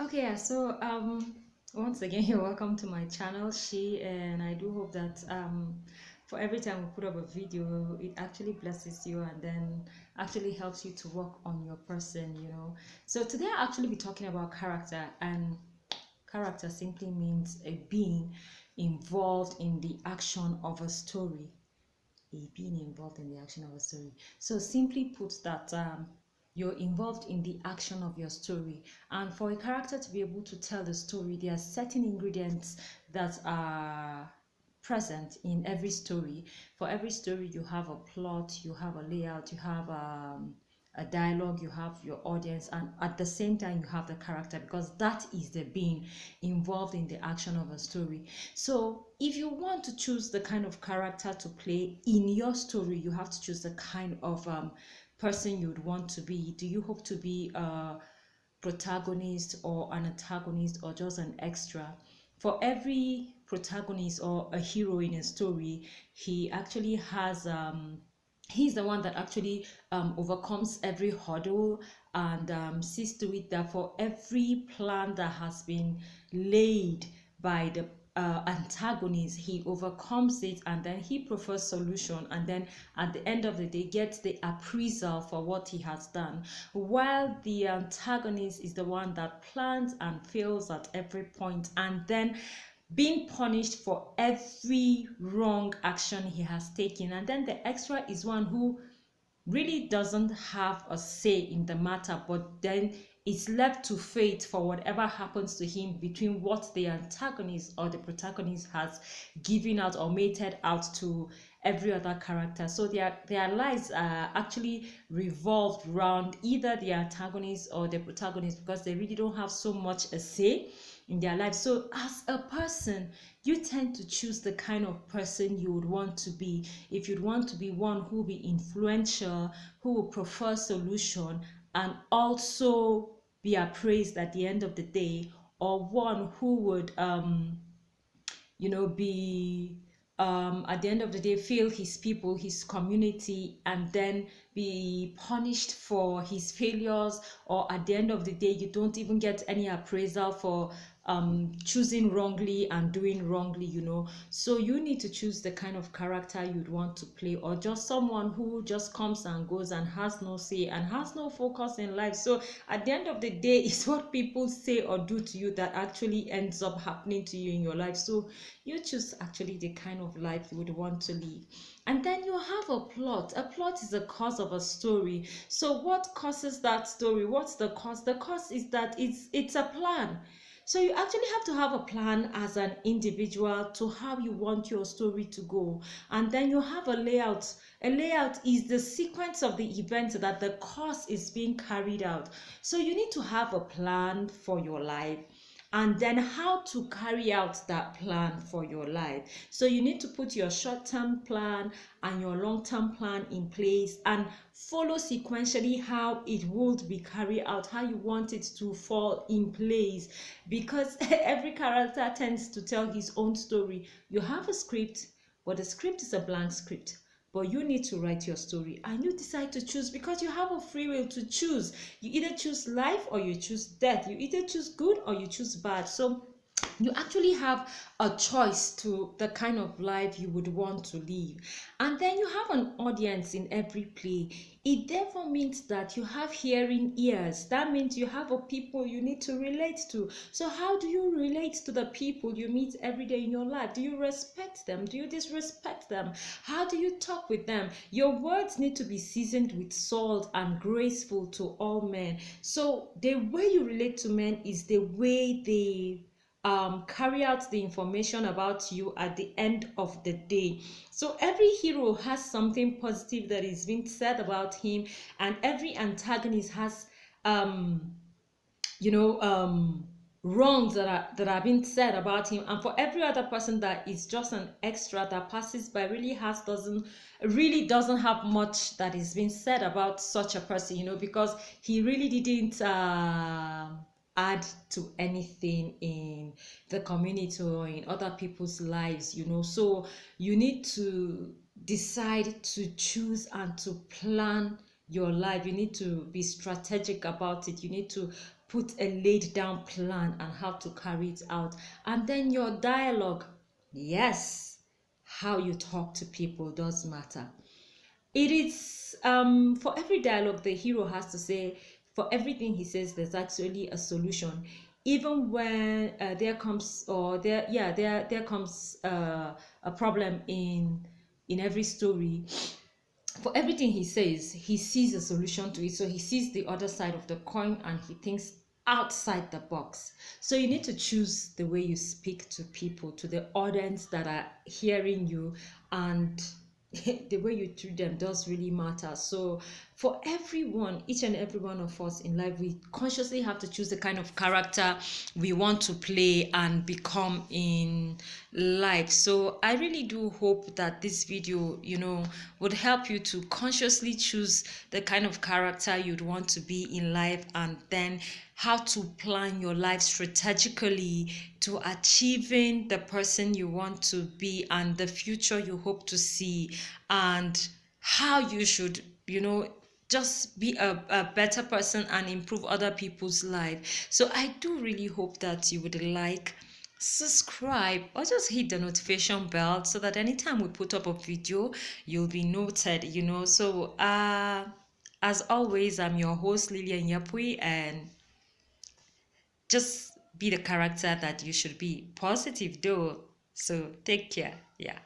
Okay, yeah, so once again, you're welcome to my channel, She, and I do hope that for every time we put up a video, it actually blesses you and then actually helps you to work on your person. So today I'll actually be talking about character, and character simply means a being involved in the action of a story. A being involved in the action of a story. So simply put that you're involved in the action of your story. And for a character to be able to tell the story, there are certain ingredients that are present in every story. For every story, you have a plot, you have a layout, you have a dialogue, you have your audience, and at the same time you have the character, because that is the being involved in the action of a story. So if you want to choose the kind of character to play in your story, you have to choose the kind of person you'd want to be. Do you hope to be a protagonist or an antagonist or just an extra? For every protagonist or a hero in a story, he actually has he's the one that actually overcomes every hurdle and sees to it that for every plan that has been laid by the antagonist, he overcomes it and then he prefers solution, and then at the end of the day gets the appraisal for what he has done, while the antagonist is the one that plans and fails at every point and then being punished for every wrong action he has taken. And then the extra is one who really doesn't have a say in the matter, but then it's left to fate for whatever happens to him between what the antagonist or the protagonist has given out or mated out to every other character. So their lives are actually revolved around either the antagonist or the protagonist, because they really don't have so much a say in their life. So as a person, you tend to choose the kind of person you would want to be. If you'd want to be one who will be influential, who will prefer solution and also be appraised at the end of the day, or one who would be at the end of the day fail his people, his community, and then be punished for his failures, or at the end of the day you don't even get any appraisal for choosing wrongly and doing wrongly. So you need to choose the kind of character you'd want to play, or just someone who just comes and goes and has no say and has no focus in life. So at the end of the day, it's what people say or do to you that actually ends up happening to you in your life. So you choose actually the kind of life you would want to live. And then you have a plot. A plot is a cause of a story. So what causes that story? What's the cause? The cause is that it's a plan. So you actually have to have a plan as an individual to how you want your story to go. And then you have a layout. A layout is the sequence of the events that the cause is being carried out. So you need to have a plan for your life, and then how to carry out that plan for your life. So you need to put your short-term plan and your long-term plan in place and follow sequentially how it would be carried out, how you want it to fall in place, because every character tends to tell his own story. You have a script, but the script is a blank script, but you need to write your story, and you decide to choose, because you have a free will to choose. You either choose life or you choose death. You either choose good or you choose bad. So you actually have a choice to the kind of life you would want to live. And then you have an audience in every play. It therefore means that you have hearing ears. That means you have a people you need to relate to. So how do you relate to the people you meet every day in your life? Do you respect them? Do you disrespect them? How do you talk with them? Your words need to be seasoned with salt and graceful to all men. So the way you relate to men is the way they carry out the information about you at the end of the day. So every hero has something positive that is being said about him, and every antagonist has um, you know wrongs that are being said about him. And for every other person that is just an extra that passes by, really doesn't have much that is being said about such a person, because he really didn't add to anything in the community or in other people's lives. So you need to decide to choose and to plan your life. You need to be strategic about it. You need to put a laid down plan and how to carry it out. And then your dialogue, yes, how you talk to people does matter. It is for every dialogue the hero has to say, for everything he says, there's actually a solution. Even when there comes or there yeah there comes a problem in every story, for everything he says, he sees a solution to it. So he sees the other side of the coin and he thinks outside the box. So you need to choose the way you speak to people, to the audience that are hearing you, and the way you treat them does really matter. So for everyone, each and every one of us in life, we consciously have to choose the kind of character we want to play and become in life. So I really do hope that this video, would help you to consciously choose the kind of character you'd want to be in life, and then how to plan your life strategically to achieving the person you want to be and the future you hope to see, and how you should, just be a better person and improve other people's life. So I do really hope that you would like, subscribe, or just hit the notification bell so that anytime we put up a video, you'll be noted. So as always, I'm your host Lillian Yapui, and just be the character that you should be. Positive though. So take care. Yeah.